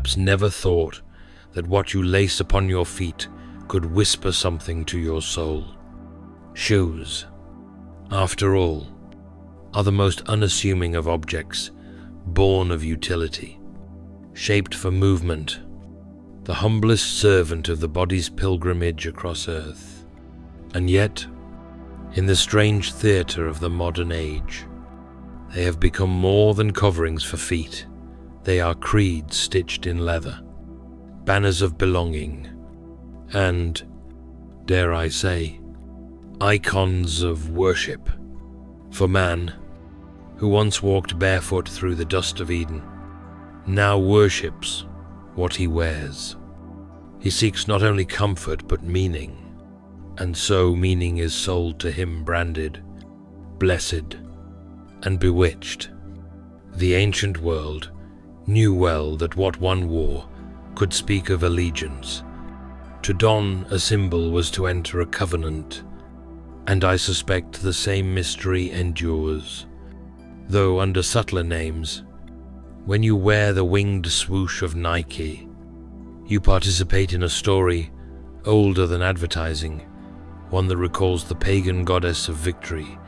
perhaps never thought that what you lace upon your feet could whisper something to your soul. Shoes, after all, are the most unassuming of objects, born of utility, shaped for movement, the humblest servant of the body's pilgrimage across earth. And yet, in the strange theatre of the modern age, they have become more than coverings for feet. They are creeds stitched in leather, banners of belonging, and, dare I say, icons of worship. For man, who once walked barefoot through the dust of Eden, now worships what he wears. He seeks not only comfort but meaning, and so meaning is sold to him branded, blessed, and bewitched. The ancient world knew well that what one wore could speak of allegiance. To don a symbol was to enter a covenant, and I suspect the same mystery endures, though under subtler names. When you wear the winged swoosh of Nike, you participate in a story older than advertising, one that recalls the pagan goddess of victory,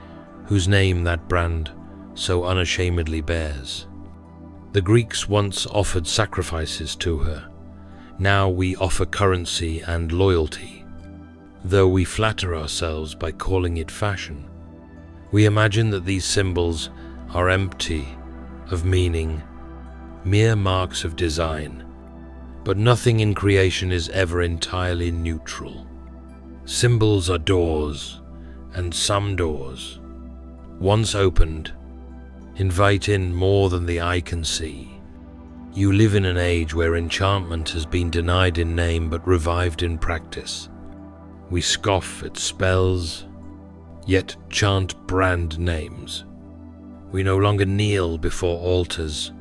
whose name that brand so unashamedly bears. The Greeks once offered sacrifices to her. Now we offer currency and loyalty. Though we flatter ourselves by calling it fashion, we imagine that these symbols are empty of meaning, mere marks of design. But nothing in creation is ever entirely neutral. Symbols are doors, and some doors, once opened, invite in more than the eye can see. You live in an age where enchantment has been denied in name but revived in practice. We scoff at spells, yet chant brand names. We no longer kneel before altars,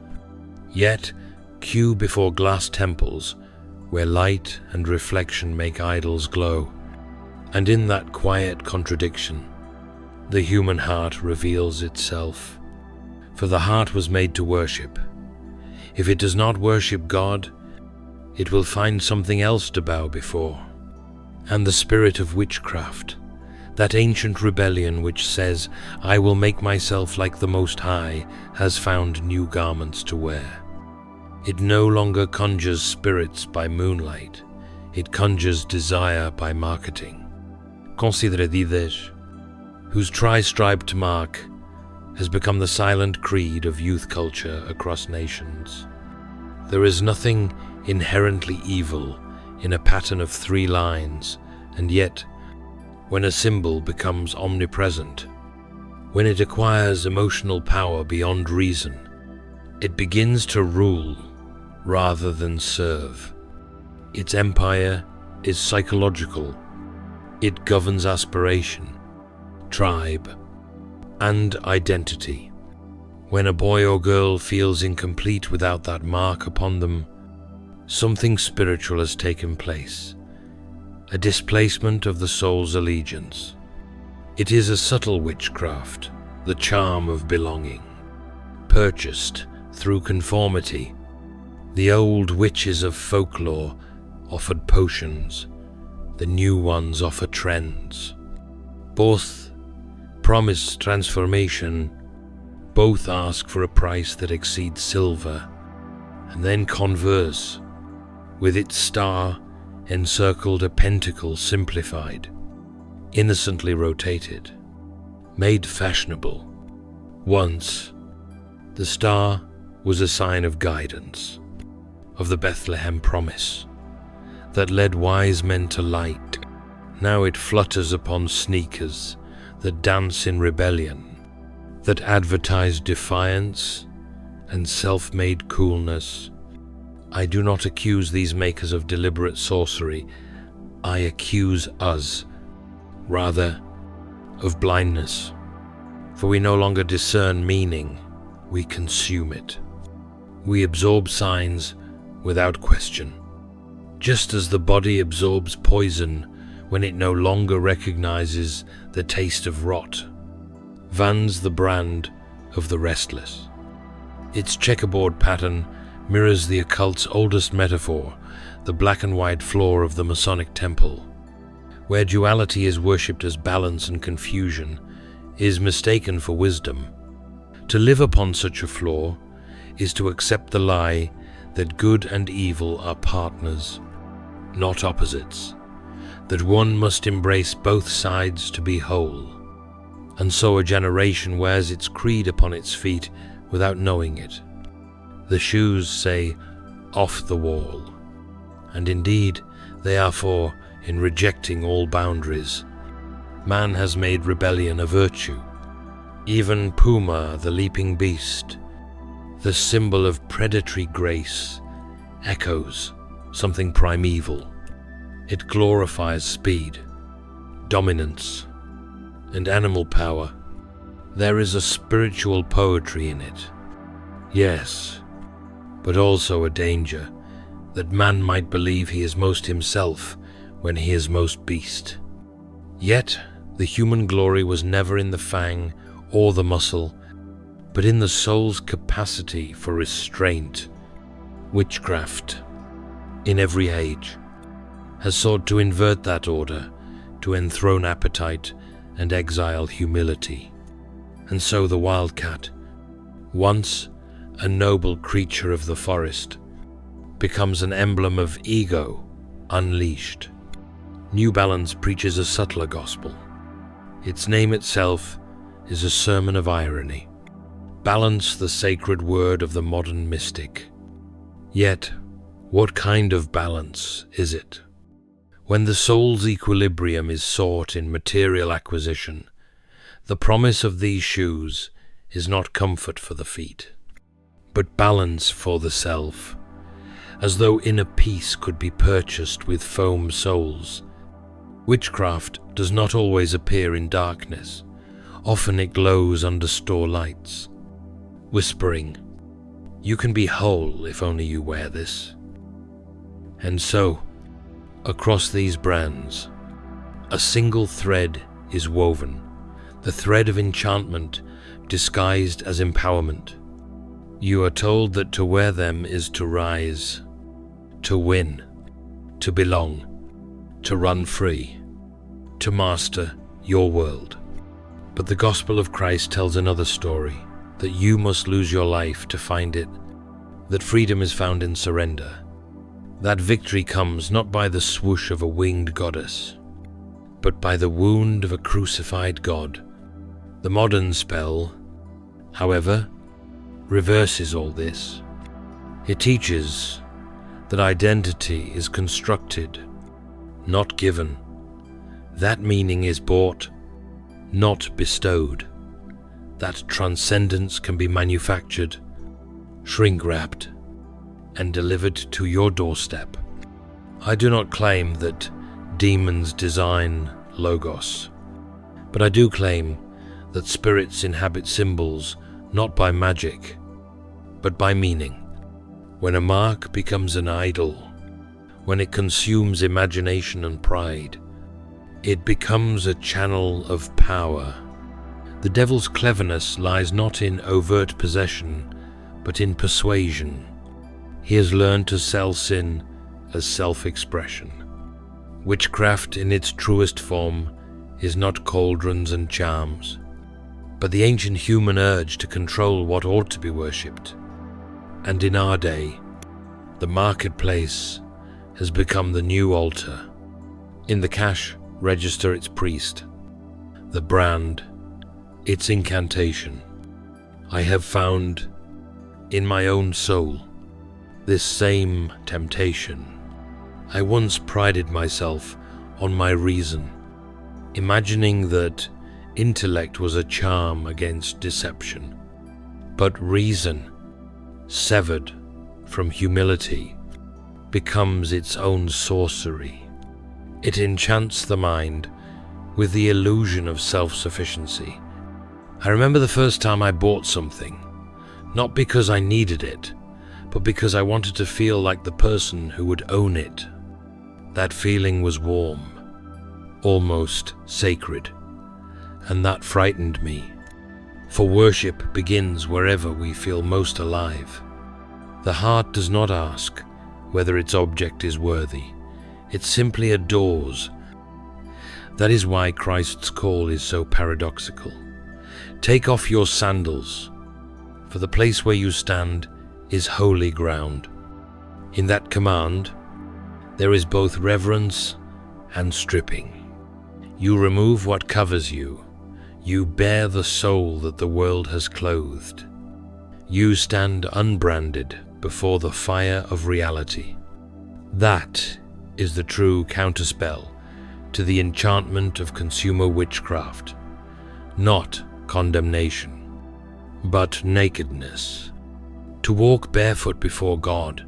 yet queue before glass temples where light and reflection make idols glow. And in that quiet contradiction, the human heart reveals itself. For the heart was made to worship. If it does not worship God, it will find something else to bow before. And the spirit of witchcraft, that ancient rebellion which says, "I will make myself like the Most High," has found new garments to wear. It no longer conjures spirits by moonlight. It conjures desire by marketing. Considere Dides, whose tri-striped mark has become the silent creed of youth culture across nations. There is nothing inherently evil in a pattern of 3 lines, and yet, when a symbol becomes omnipresent, when it acquires emotional power beyond reason, it begins to rule rather than serve. Its empire is psychological. It governs aspiration, tribe, and identity. When a boy or girl feels incomplete without that mark upon them, something spiritual has taken place, a displacement of the soul's allegiance. It is a subtle witchcraft, the charm of belonging, purchased through conformity. The old witches of folklore offered potions, the new ones offer trends. Both promise transformation, both ask for a price that exceeds silver, and then converse, with its star encircled a pentacle simplified, innocently rotated, made fashionable. Once, the star was a sign of guidance, of the Bethlehem promise, that led wise men to light. Now it flutters upon sneakers that dance in rebellion, that advertise defiance and self-made coolness. I do not accuse these makers of deliberate sorcery. I accuse us, rather, of blindness. For we no longer discern meaning, we consume it. We absorb signs without question. Just as the body absorbs poison when it no longer recognizes the taste of rot, Van's the brand of the restless. Its checkerboard pattern mirrors the occult's oldest metaphor, the black and white floor of the Masonic temple, where duality is worshipped as balance and confusion is mistaken for wisdom. To live upon such a floor is to accept the lie that good and evil are partners, not opposites, that one must embrace both sides to be whole. And so a generation wears its creed upon its feet without knowing it. The shoes say, "Off the wall," and indeed they are, for in rejecting all boundaries, man has made rebellion a virtue. Even Puma, the leaping beast, the symbol of predatory grace, echoes something primeval. It glorifies speed, dominance, and animal power. There is a spiritual poetry in it. Yes, but also a danger that man might believe he is most himself when he is most beast. Yet the human glory was never in the fang or the muscle, but in the soul's capacity for restraint. Witchcraft, in every age, has sought to invert that order, to enthrone appetite and exile humility. And so the wildcat, once a noble creature of the forest, becomes an emblem of ego unleashed. New Balance preaches a subtler gospel. Its name itself is a sermon of irony. Balance, the sacred word of the modern mystic. Yet, what kind of balance is it? When the soul's equilibrium is sought in material acquisition, the promise of these shoes is not comfort for the feet, but balance for the self, as though inner peace could be purchased with foam soles. Witchcraft does not always appear in darkness. Often it glows under store lights, whispering, "You can be whole if only you wear this." And so, across these brands, a single thread is woven, the thread of enchantment disguised as empowerment. You are told that to wear them is to rise, to win, to belong, to run free, to master your world. But the gospel of Christ tells another story, that you must lose your life to find it, that freedom is found in surrender, that victory comes not by the swoosh of a winged goddess, but by the wound of a crucified God. The modern spell, however, reverses all this. It teaches that identity is constructed, not given. That meaning is bought, not bestowed. That transcendence can be manufactured, shrink-wrapped, and delivered to your doorstep. I do not claim that demons design logos, but I do claim that spirits inhabit symbols not by magic, but by meaning. When a mark becomes an idol, when it consumes imagination and pride, it becomes a channel of power. The devil's cleverness lies not in overt possession, but in persuasion. He has learned to sell sin as self-expression. Witchcraft in its truest form is not cauldrons and charms, but the ancient human urge to control what ought to be worshipped. And in our day, the marketplace has become the new altar. In the cash register its priest, the brand, its incantation. I have found in my own soul this same temptation. I once prided myself on my reason, imagining that intellect was a charm against deception. But reason, severed from humility, becomes its own sorcery. It enchants the mind with the illusion of self-sufficiency. I remember the first time I bought something, not because I needed it, but because I wanted to feel like the person who would own it. That feeling was warm, almost sacred, and that frightened me. For worship begins wherever we feel most alive. The heart does not ask whether its object is worthy. It simply adores. That is why Christ's call is so paradoxical. Take off your sandals, for the place where you stand is holy ground. In that command, there is both reverence and stripping. You remove what covers you. You bear the soul that the world has clothed. You stand unbranded before the fire of reality. That is the true counterspell to the enchantment of consumer witchcraft. Not condemnation, but nakedness. To walk barefoot before God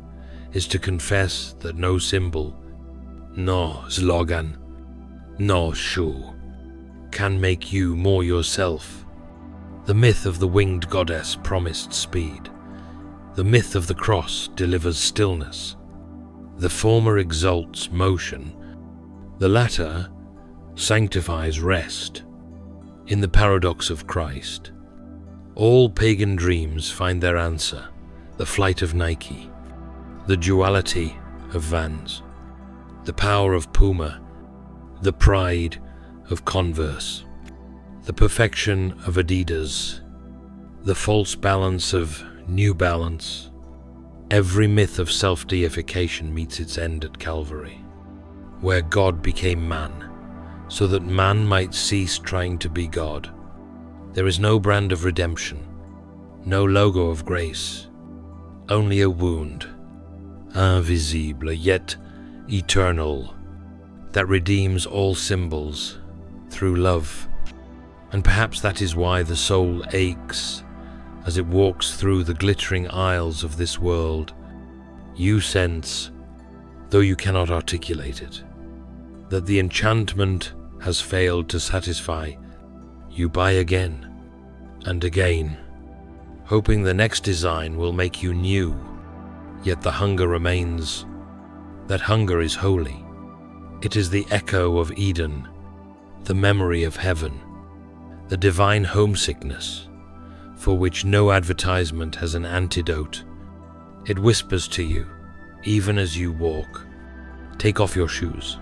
is to confess that no symbol, no slogan, no shoe can make you more yourself. The myth of the winged goddess promised speed. The myth of the cross delivers stillness. The former exalts motion. The latter sanctifies rest. In the paradox of Christ, all pagan dreams find their answer: the flight of Nike, the duality of Vans, the power of Puma, the pride of Converse, the perfection of Adidas, the false balance of New Balance. Every myth of self-deification meets its end at Calvary, where God became man, so that man might cease trying to be God. There is no brand of redemption, no logo of grace, only a wound, invisible yet eternal, that redeems all symbols through love. And perhaps that is why the soul aches as it walks through the glittering aisles of this world. You sense, though you cannot articulate it, that the enchantment has failed to satisfy. You buy again and again, hoping the next design will make you new, yet the hunger remains. That hunger is holy. It is the echo of Eden, the memory of heaven, the divine homesickness, for which no advertisement has an antidote. It whispers to you, even as you walk, take off your shoes.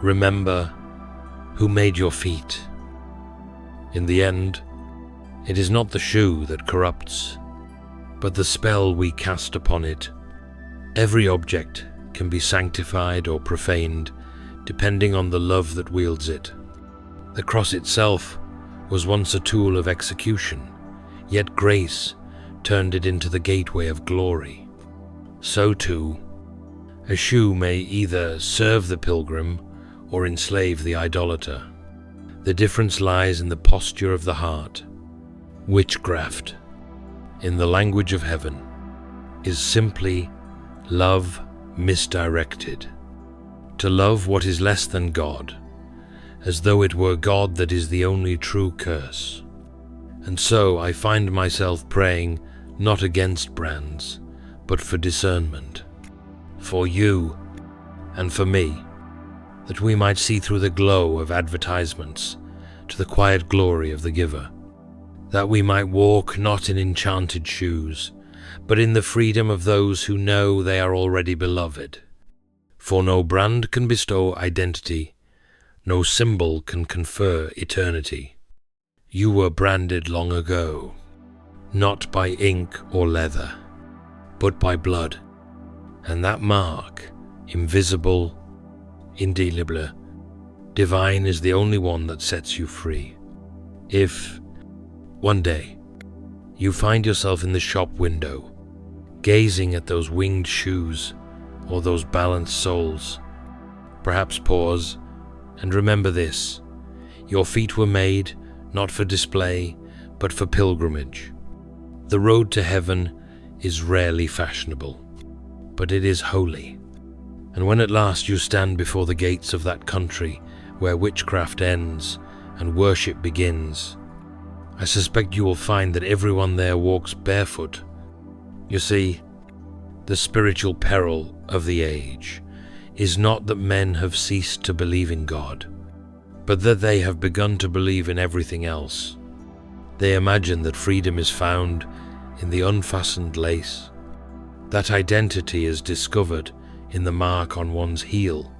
Remember who made your feet. In the end, it is not the shoe that corrupts, but the spell we cast upon it. Every object can be sanctified or profaned, depending on the love that wields it. The cross itself was once a tool of execution, yet grace turned it into the gateway of glory. So too, a shoe may either serve the pilgrim or enslave the idolater. The difference lies in the posture of the heart. Witchcraft, in the language of heaven, is simply love misdirected. To love what is less than God, as though it were God that is the only true curse. And so I find myself praying not against brands, but for discernment, for you and for me, that we might see through the glow of advertisements to the quiet glory of the giver, that we might walk not in enchanted shoes, but in the freedom of those who know they are already beloved. For no brand can bestow identity, no symbol can confer eternity. You were branded long ago, not by ink or leather, but by blood, and that mark, invisible, indelible, divine, is the only one that sets you free. If, one day, you find yourself in the shop window, gazing at those winged shoes or those balanced soles, perhaps pause and remember this: your feet were made not for display, but for pilgrimage. The road to heaven is rarely fashionable, but it is holy. And when at last you stand before the gates of that country where witchcraft ends and worship begins, I suspect you will find that everyone there walks barefoot. You see, the spiritual peril of the age is not that men have ceased to believe in God, but that they have begun to believe in everything else. They imagine that freedom is found in the unfastened lace, That identity is discovered in the mark on one's heel.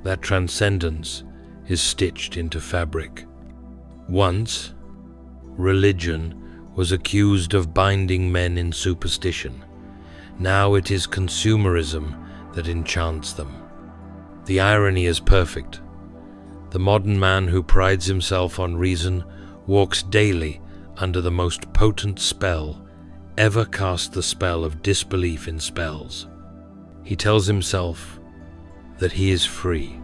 That transcendence is stitched into fabric. Once, religion was accused of binding men in superstition. Now it is consumerism that enchants them. The irony is perfect. The modern man who prides himself on reason walks daily under the most potent spell ever cast, the spell of disbelief in spells. He tells himself that he is free,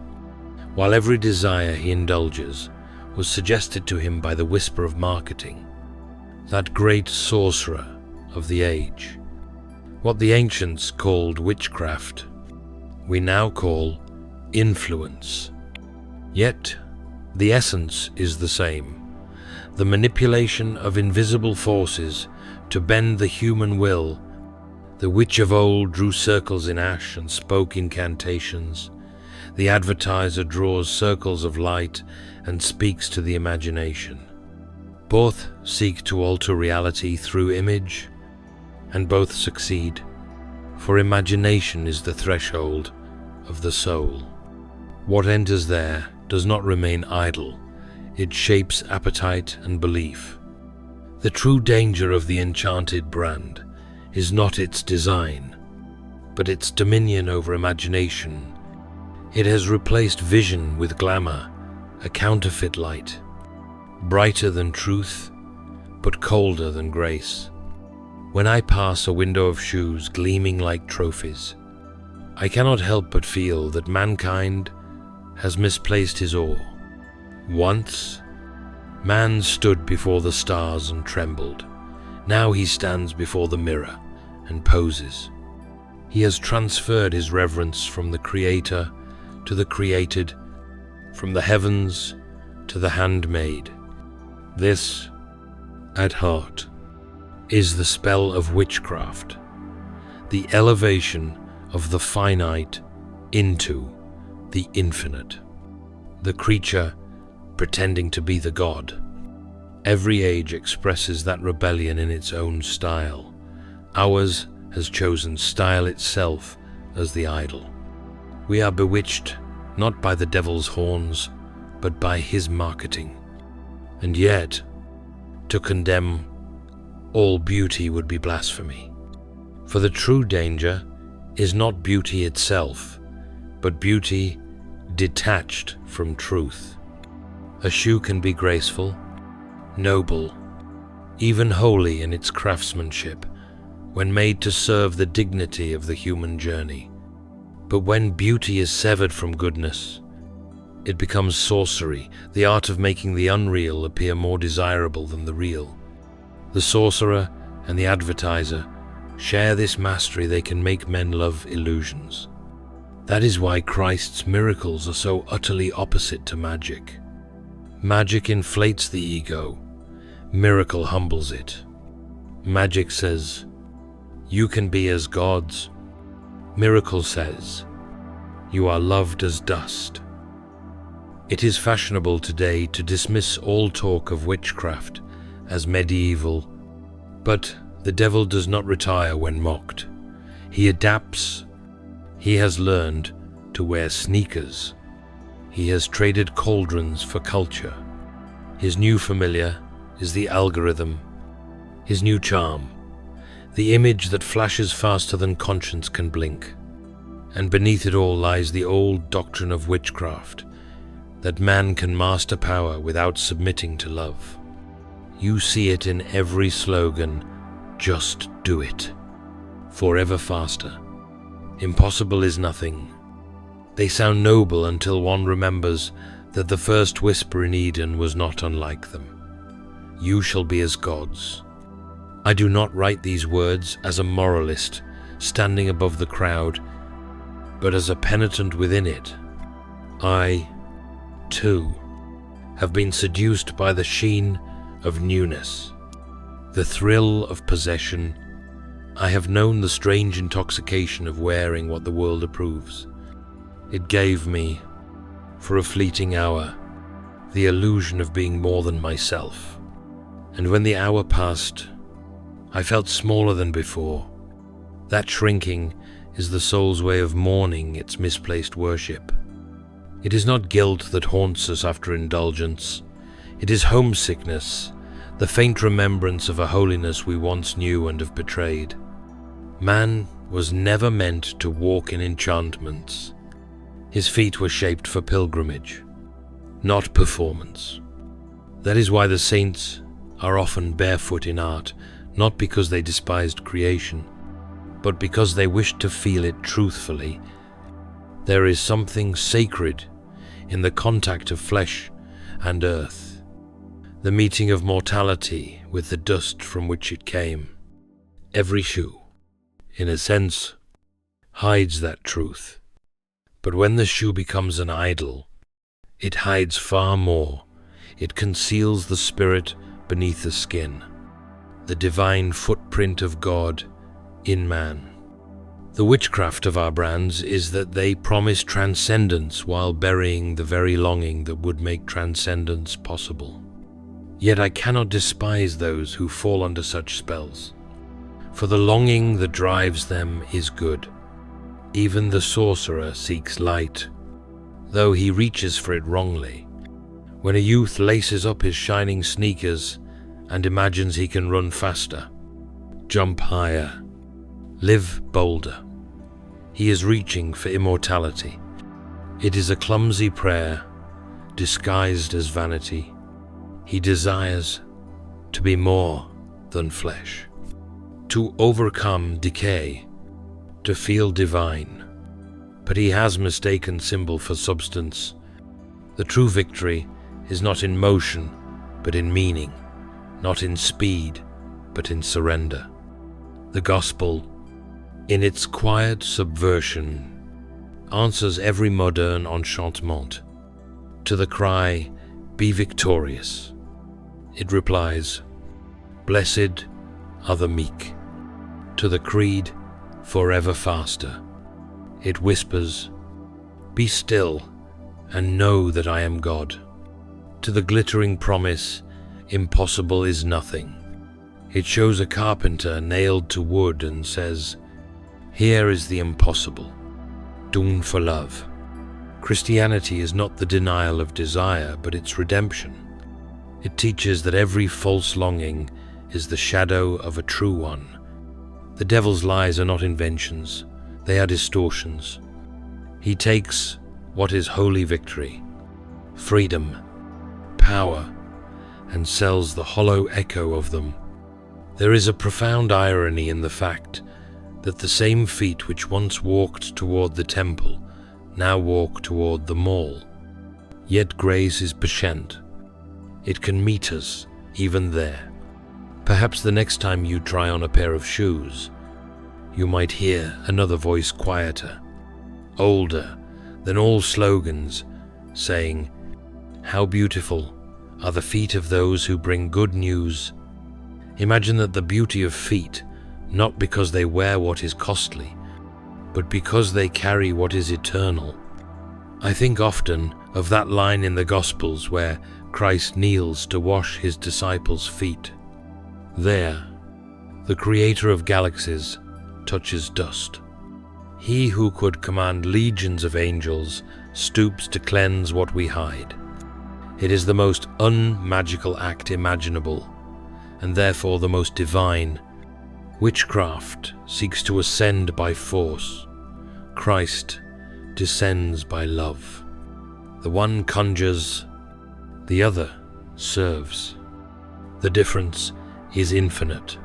while every desire he indulges was suggested to him by the whisper of marketing, that great sorcerer of the age. What the ancients called witchcraft, we now call influence. Yet, the essence is the same: the manipulation of invisible forces to bend the human will. The witch of old drew circles in ash and spoke incantations. The advertiser draws circles of light and speaks to the imagination. Both seek to alter reality through image, and both succeed, for imagination is the threshold of the soul. What enters there does not remain idle. It shapes appetite and belief. The true danger of the enchanted brand is not its design, but its dominion over imagination. It has replaced vision with glamour, a counterfeit light, brighter than truth, but colder than grace. When I pass a window of shoes gleaming like trophies, I cannot help but feel that mankind has misplaced his awe. Once, man stood before the stars and trembled. Now he stands before the mirror and poses. He has transferred his reverence from the Creator to the created, from the heavens to the handmaid. This, at heart, is the spell of witchcraft, the elevation of the finite into the infinite, the creature pretending to be the god. Every age expresses that rebellion in its own style. Ours has chosen style itself as the idol. We are bewitched not by the devil's horns, but by his marketing. And yet, to condemn all beauty would be blasphemy. For the true danger is not beauty itself, but beauty detached from truth. A shoe can be graceful, noble, even holy in its craftsmanship, when made to serve the dignity of the human journey. But when beauty is severed from goodness, it becomes sorcery, the art of making the unreal appear more desirable than the real. The sorcerer and the advertiser share this mastery. They can make men love illusions. That is why Christ's miracles are so utterly opposite to magic. Magic inflates the ego. Miracle humbles it. Magic says, "You can be as gods." Miracle says, "You are loved as dust." It is fashionable today to dismiss all talk of witchcraft as medieval, but the devil does not retire when mocked. He adapts. He has learned to wear sneakers. He has traded cauldrons for culture. His new familiar is the algorithm, his new charm, the image that flashes faster than conscience can blink. And beneath it all lies the old doctrine of witchcraft, that man can master power without submitting to love. You see it in every slogan: just do it. Forever faster. Impossible is nothing. They sound noble until one remembers that the first whisper in Eden was not unlike them. You shall be as gods. I do not write these words as a moralist standing above the crowd, but as a penitent within it. I, too, have been seduced by the sheen of newness, the thrill of possession. I have known the strange intoxication of wearing what the world approves. It gave me, for a fleeting hour, the illusion of being more than myself. And when the hour passed, I felt smaller than before. That shrinking is the soul's way of mourning its misplaced worship. It is not guilt that haunts us after indulgence. It is homesickness, the faint remembrance of a holiness we once knew and have betrayed. Man was never meant to walk in enchantments. His feet were shaped for pilgrimage, not performance. That is why the saints are often barefoot in art, not because they despised creation, but because they wished to feel it truthfully. There is something sacred in the contact of flesh and earth, the meeting of mortality with the dust from which it came. Every shoe, in a sense, hides that truth. But when the shoe becomes an idol, it hides far more. It conceals the spirit beneath the skin, the divine footprint of God in man. The witchcraft of our brands is that they promise transcendence while burying the very longing that would make transcendence possible. Yet I cannot despise those who fall under such spells, for the longing that drives them is good. Even the sorcerer seeks light, though he reaches for it wrongly. When a youth laces up his shining sneakers and imagines he can run faster, jump higher, live bolder, he is reaching for immortality. It is a clumsy prayer, disguised as vanity. He desires to be more than flesh, to overcome decay, to feel divine. But he has mistaken symbol for substance. The true victory is not in motion, but in meaning, not in speed, but in surrender. The gospel, in its quiet subversion, answers every modern enchantement. To the cry, "Be victorious," it replies, "Blessed are the meek." To the creed, "Forever faster," it whispers, "Be still and know that I am God." To the glittering promise, "Impossible is nothing," it shows a carpenter nailed to wood and says, "Here is the impossible, doomed for love." Christianity is not the denial of desire, but its redemption. It teaches that every false longing is the shadow of a true one. The devil's lies are not inventions, they are distortions. He takes what is holy victory, freedom, power, and sells the hollow echo of them. There is a profound irony in the fact that the same feet which once walked toward the temple now walk toward the mall. Yet grace is patient. It can meet us even there. Perhaps the next time you try on a pair of shoes, you might hear another voice quieter, older than all slogans, saying, "How beautiful are the feet of those who bring good news." Imagine that the beauty of feet, not because they wear what is costly, but because they carry what is eternal. I think often of that line in the Gospels where Christ kneels to wash his disciples' feet. There, the creator of galaxies touches dust. He who could command legions of angels stoops to cleanse what we hide. It is the most unmagical act imaginable, and therefore the most divine. Witchcraft seeks to ascend by force. Christ descends by love. The one conjures, the other serves. The difference is infinite.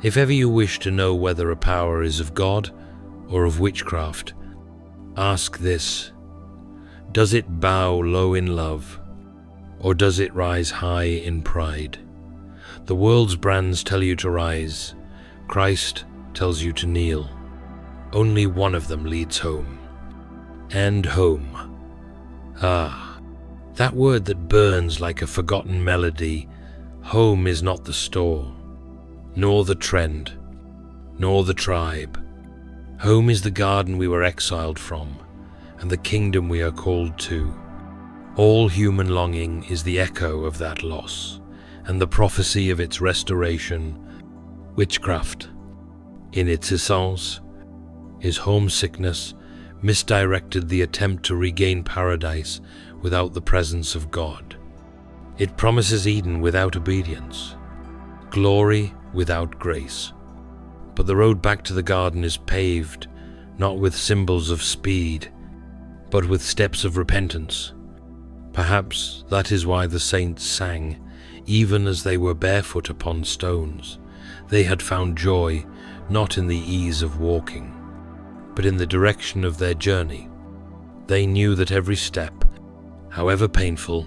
If ever you wish to know whether a power is of God or of witchcraft, ask this: does it bow low in love, or does it rise high in pride? The world's brands tell you to rise. Christ tells you to kneel. Only one of them leads home. And home. Ah, that word that burns like a forgotten melody. Home is not the store, nor the trend, nor the tribe. Home is the garden we were exiled from, and the kingdom we are called to. All human longing is the echo of that loss, and the prophecy of its restoration. Witchcraft, In its essence, his homesickness misdirected the attempt to regain paradise without the presence of God. It promises Eden without obedience, glory without grace. But the road back to the garden is paved not with symbols of speed, but with steps of repentance. Perhaps that is why the saints sang, even as they were barefoot upon stones. They had found joy not in the ease of walking, but in the direction of their journey. They knew that every step, however painful,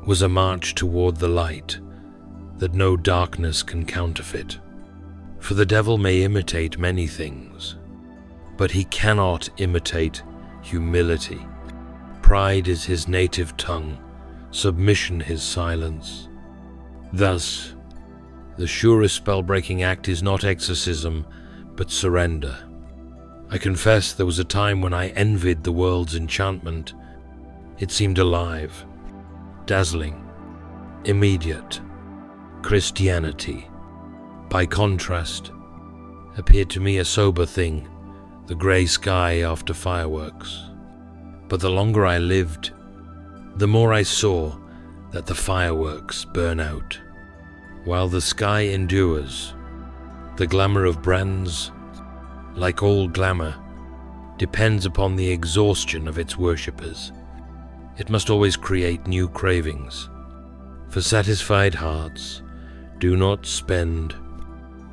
was a march toward the light that no darkness can counterfeit. For the devil may imitate many things, but he cannot imitate humility. Pride is his native tongue, submission his silence. Thus, the surest spell-breaking act is not exorcism, but surrender. I confess there was a time when I envied the world's enchantment. It seemed alive, dazzling, immediate. Christianity, by contrast, appeared to me a sober thing, the grey sky after fireworks. But the longer I lived, the more I saw that the fireworks burn out, while the sky endures. The glamour of brands, like all glamour, depends upon the exhaustion of its worshippers. It must always create new cravings. For satisfied hearts do not spend.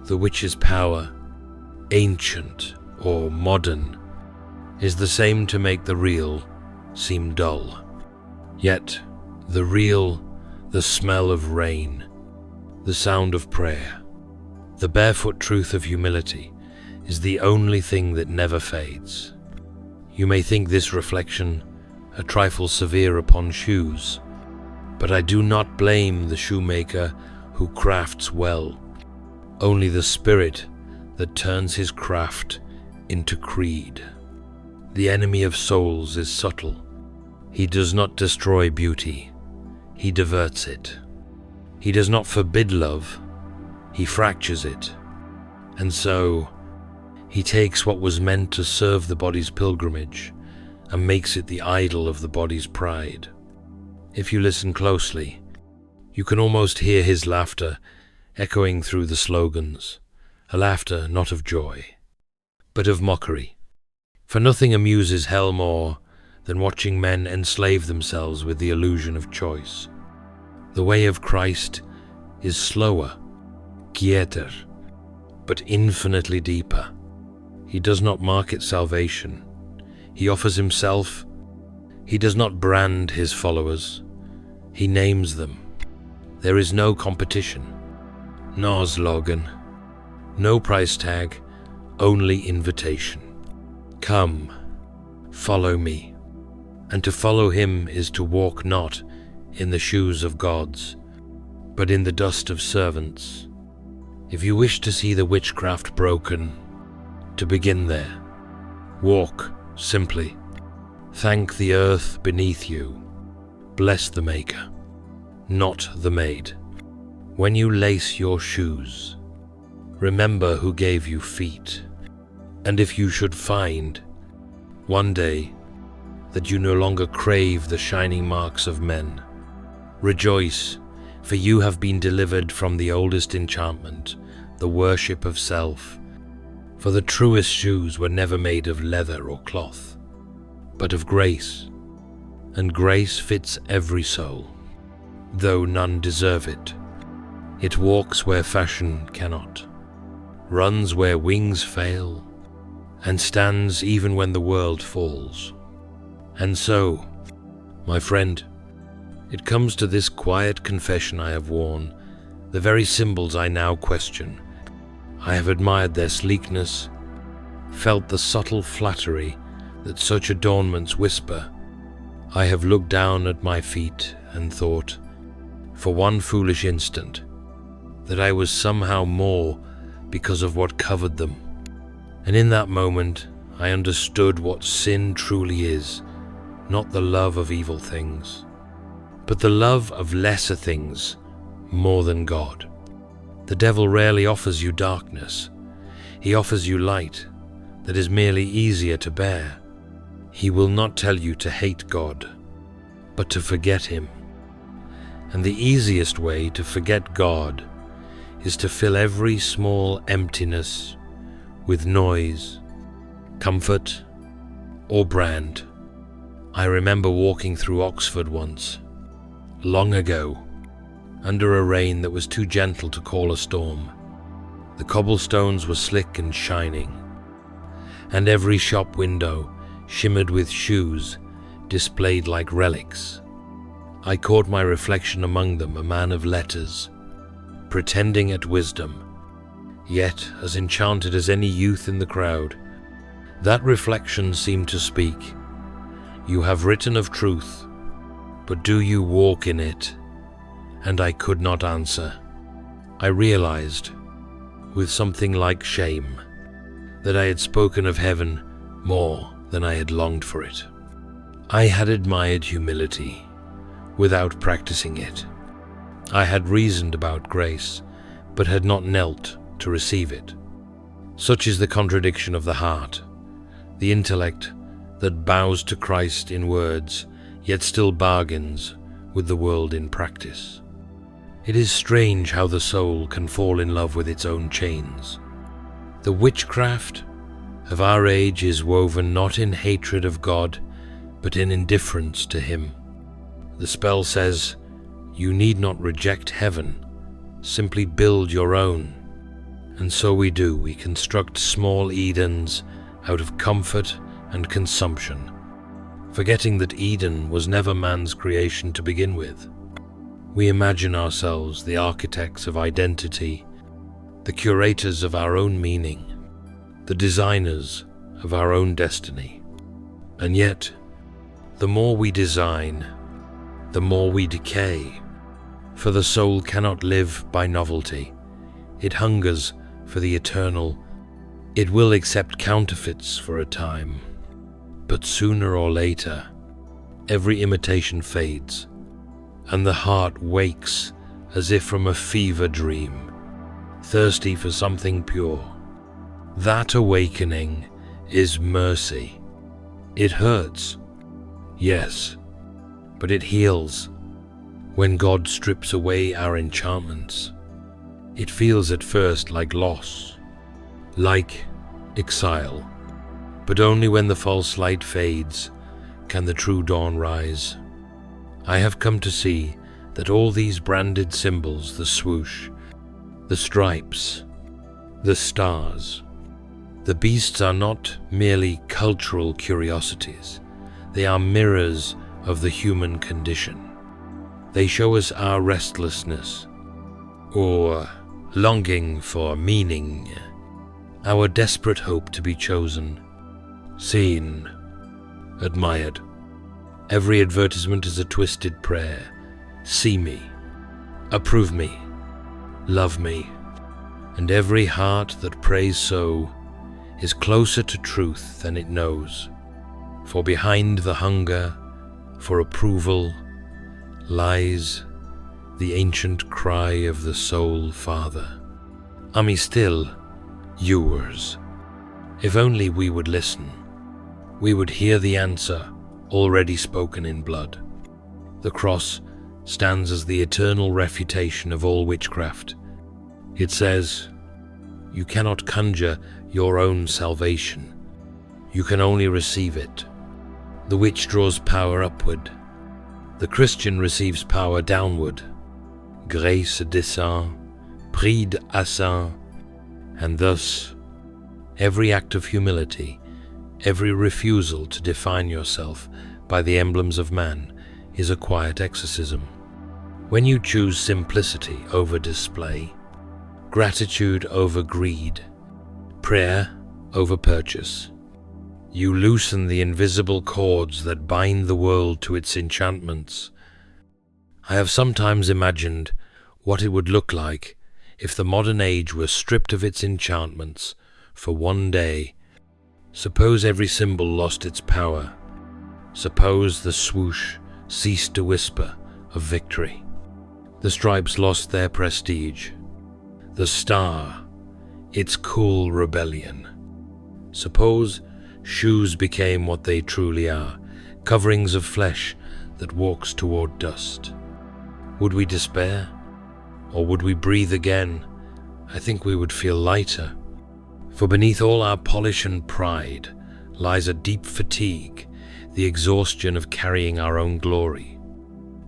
The witch's power, ancient or modern, is the same to make the real seem dull. Yet the real, the smell of rain, the sound of prayer, the barefoot truth of humility, is the only thing that never fades. You may think this reflection a trifle severe upon shoes, but I do not blame the shoemaker who crafts well, only the spirit that turns his craft into creed. The enemy of souls is subtle. He does not destroy beauty, he diverts it. He does not forbid love, he fractures it. And so, he takes what was meant to serve the body's pilgrimage and makes it the idol of the body's pride. If you listen closely, you can almost hear his laughter echoing through the slogans, a laughter not of joy, but of mockery. For nothing amuses hell more than watching men enslave themselves with the illusion of choice. The way of Christ is slower, quieter, but infinitely deeper. He does not market salvation. He offers himself. He does not brand his followers. He names them. There is no competition, no slogan, no price tag, only invitation. Come, follow me. And to follow him is to walk not in the shoes of gods, but in the dust of servants. If you wish to see the witchcraft broken, to begin there. Walk simply. Thank the earth beneath you. Bless the maker, not the maid. When you lace your shoes, remember who gave you feet. And if you should find, one day, that you no longer crave the shining marks of men, rejoice, for you have been delivered from the oldest enchantment, the worship of self. For the truest shoes were never made of leather or cloth, but of grace, and grace fits every soul, though none deserve it. It walks where fashion cannot, runs where wings fail, and stands even when the world falls. And so, my friend, it comes to this quiet confession I have worn, the very symbols I now question. I have admired their sleekness, felt the subtle flattery that such adornments whisper. I have looked down at my feet and thought, for one foolish instant, that I was somehow more because of what covered them. And in that moment, I understood what sin truly is, not the love of evil things, but the love of lesser things more than God. The devil rarely offers you darkness. He offers you light that is merely easier to bear. He will not tell you to hate God, but to forget Him. And the easiest way to forget God is to fill every small emptiness with noise, comfort, or brand. I remember walking through Oxford once, long ago, under a rain that was too gentle to call a storm. The cobblestones were slick and shining, and every shop window shimmered with shoes displayed like relics. I caught my reflection among them, a man of letters, pretending at wisdom, yet as enchanted as any youth in the crowd. That reflection seemed to speak, "You have written of truth, but do you walk in it?" And I could not answer. I realized, with something like shame, that I had spoken of heaven more than I had longed for it. I had admired humility without practicing it. I had reasoned about grace, but had not knelt to receive it. Such is the contradiction of the heart, the intellect that bows to Christ in words, yet still bargains with the world in practice. It is strange how the soul can fall in love with its own chains. The witchcraft of our age is woven not in hatred of God, but in indifference to Him. The spell says, "You need not reject heaven, simply build your own." And so we do. We construct small Edens out of comfort and consumption, forgetting that Eden was never man's creation to begin with. We imagine ourselves the architects of identity, the curators of our own meaning, the designers of our own destiny. And yet, the more we design, the more we decay. For the soul cannot live by novelty. It hungers for the eternal. It will accept counterfeits for a time, but sooner or later, every imitation fades, and the heart wakes as if from a fever dream, thirsty for something pure. That awakening is mercy. It hurts, yes, but it heals. When God strips away our enchantments, it feels at first like loss, like exile, but only when the false light fades can the true dawn rise. I have come to see that all these branded symbols, the swoosh, the stripes, the stars, the beasts are not merely cultural curiosities. They are mirrors of the human condition. They show us our restlessness, or longing for meaning, our desperate hope to be chosen, seen, admired. Every advertisement is a twisted prayer. See me, approve me, love me. And every heart that prays so is closer to truth than it knows. For behind the hunger for approval lies the ancient cry of the soul father. Ami still, yours. If only we would listen, we would hear the answer already spoken in blood. The cross stands as the eternal refutation of all witchcraft. It says, you cannot conjure your own salvation. You can only receive it. The witch draws power upward. The Christian receives power downward. Grace descend, pride ascend, and thus every act of humility, every refusal to define yourself by the emblems of man is a quiet exorcism. When you choose simplicity over display, gratitude over greed, prayer over purchase, you loosen the invisible cords that bind the world to its enchantments. I have sometimes imagined what it would look like if the modern age were stripped of its enchantments for one day. Suppose every symbol lost its power. Suppose the swoosh ceased to whisper of victory. The stripes lost their prestige. The star its cool rebellion. Suppose shoes became what they truly are, coverings of flesh that walks toward dust. Would we despair? Or would we breathe again? I think we would feel lighter. For beneath all our polish and pride lies a deep fatigue, the exhaustion of carrying our own glory.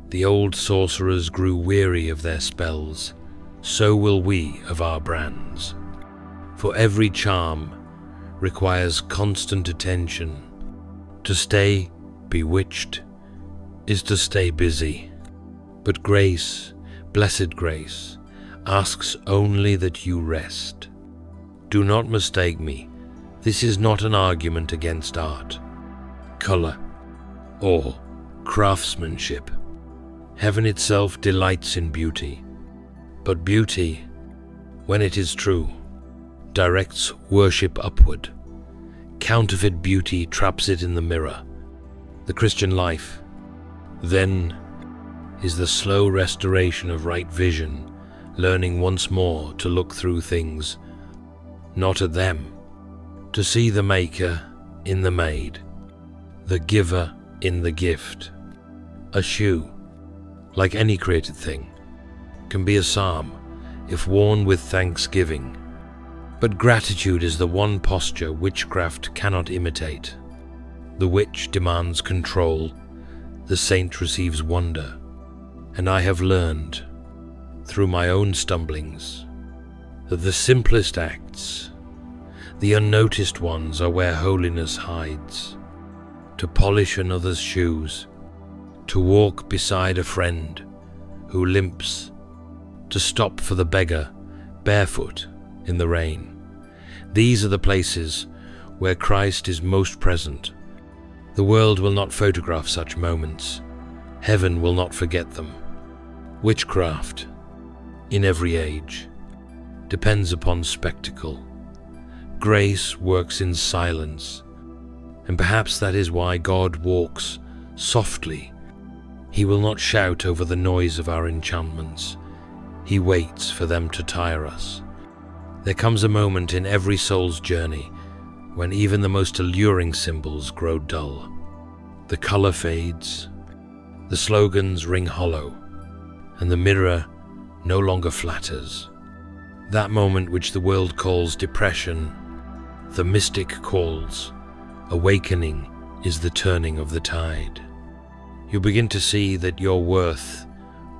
The old sorcerers grew weary of their spells, so will we of our brands. For every charm requires constant attention. To stay bewitched is to stay busy. But grace, blessed grace, asks only that you rest. Do not mistake me. This is not an argument against art, color, or craftsmanship. Heaven itself delights in beauty, but beauty, when it is true, directs worship upward. Counterfeit beauty traps it in the mirror. The Christian life, then, is the slow restoration of right vision, learning once more to look through things, not at them, to see the maker in the made, the giver in the gift. A shoe, like any created thing, can be a psalm if worn with thanksgiving. But gratitude is the one posture witchcraft cannot imitate. The witch demands control, the saint receives wonder, and I have learned, through my own stumblings, that the simplest acts, the unnoticed ones, are where holiness hides. To polish another's shoes, to walk beside a friend who limps, to stop for the beggar barefoot in the rain. These are the places where Christ is most present. The world will not photograph such moments. Heaven will not forget them. Witchcraft, in every age, depends upon spectacle. Grace works in silence, and perhaps that is why God walks softly. He will not shout over the noise of our enchantments. He waits for them to tire us. There comes a moment in every soul's journey when even the most alluring symbols grow dull. The color fades, the slogans ring hollow, and the mirror no longer flatters. That moment which the world calls depression, the mystic calls awakening, is the turning of the tide. You begin to see that your worth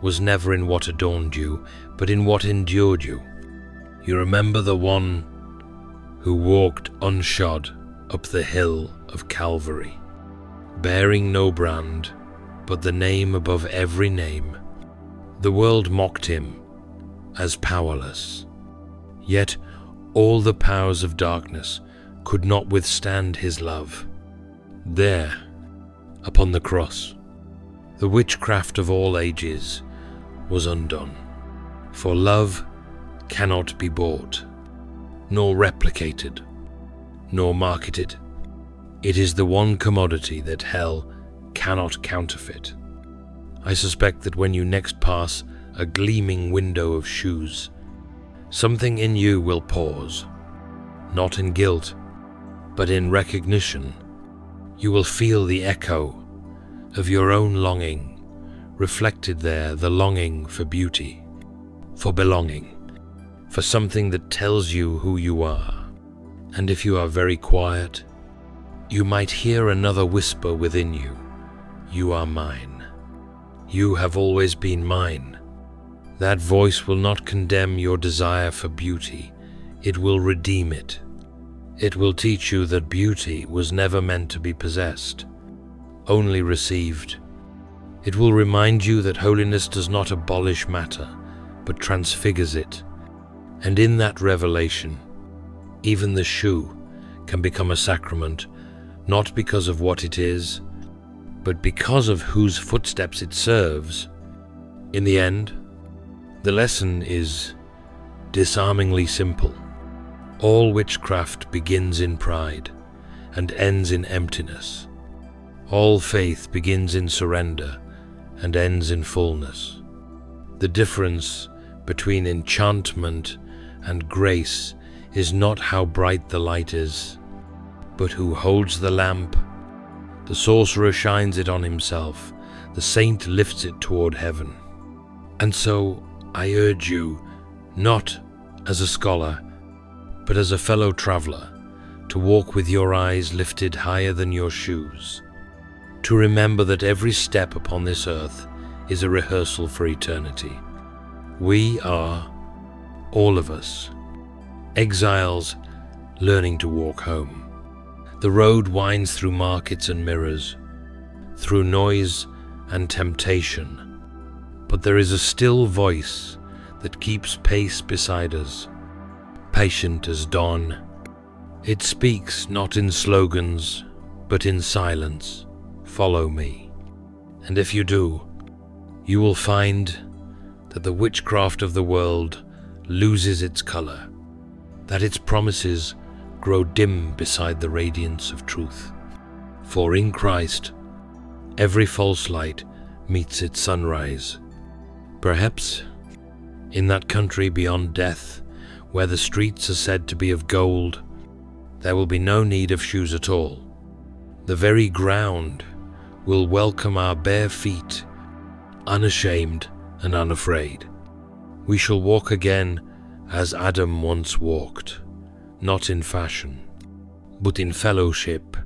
was never in what adorned you, but in what endured you. You remember the one who walked unshod up the hill of Calvary, bearing no brand, but the name above every name. The world mocked him as powerless, yet all the powers of darkness could not withstand his love. There, upon the cross, the witchcraft of all ages was undone, for love cannot be bought, nor replicated, nor marketed. It is the one commodity that hell cannot counterfeit. I suspect that when you next pass a gleaming window of shoes, something in you will pause, not in guilt, but in recognition. You will feel the echo of your own longing, reflected there, the longing for beauty, for belonging, for something that tells you who you are. And if you are very quiet, you might hear another whisper within you, "You are mine. You have always been mine." That voice will not condemn your desire for beauty, it will redeem it. It will teach you that beauty was never meant to be possessed, only received. It will remind you that holiness does not abolish matter, but transfigures it. And in that revelation, even the shoe can become a sacrament, not because of what it is, but because of whose footsteps it serves. In the end, the lesson is disarmingly simple. All witchcraft begins in pride and ends in emptiness. All faith begins in surrender and ends in fullness. The difference between enchantment and grace is not how bright the light is, but who holds the lamp. The sorcerer shines it on himself, the saint lifts it toward heaven. And so I urge you, not as a scholar, but as a fellow traveler, to walk with your eyes lifted higher than your shoes, to remember that every step upon this earth is a rehearsal for eternity. We are, all of us, exiles learning to walk home. The road winds through markets and mirrors, through noise and temptation, but there is a still voice that keeps pace beside us, patient as dawn. It speaks not in slogans, but in silence. Follow me. And if you do, you will find that the witchcraft of the world loses its color, that its promises grow dim beside the radiance of truth. For in Christ, every false light meets its sunrise. Perhaps in that country beyond death, where the streets are said to be of gold, there will be no need of shoes at all. The very ground will welcome our bare feet, unashamed and unafraid. We shall walk again as Adam once walked, not in fashion, but in fellowship.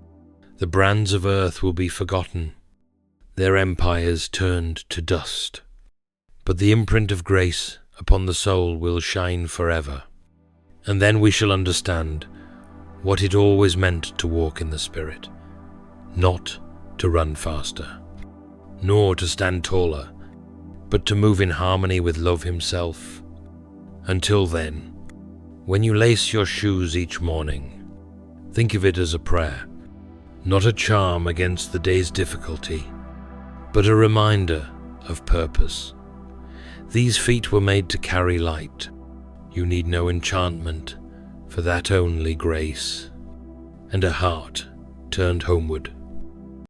The brands of earth will be forgotten, their empires turned to dust. But the imprint of grace upon the soul will shine forever. And then we shall understand what it always meant to walk in the Spirit, not to run faster, nor to stand taller, but to move in harmony with love himself. Until then, when you lace your shoes each morning, think of it as a prayer, not a charm against the day's difficulty, but a reminder of purpose. These feet were made to carry light. You need no enchantment, for that only grace, and a heart turned homeward.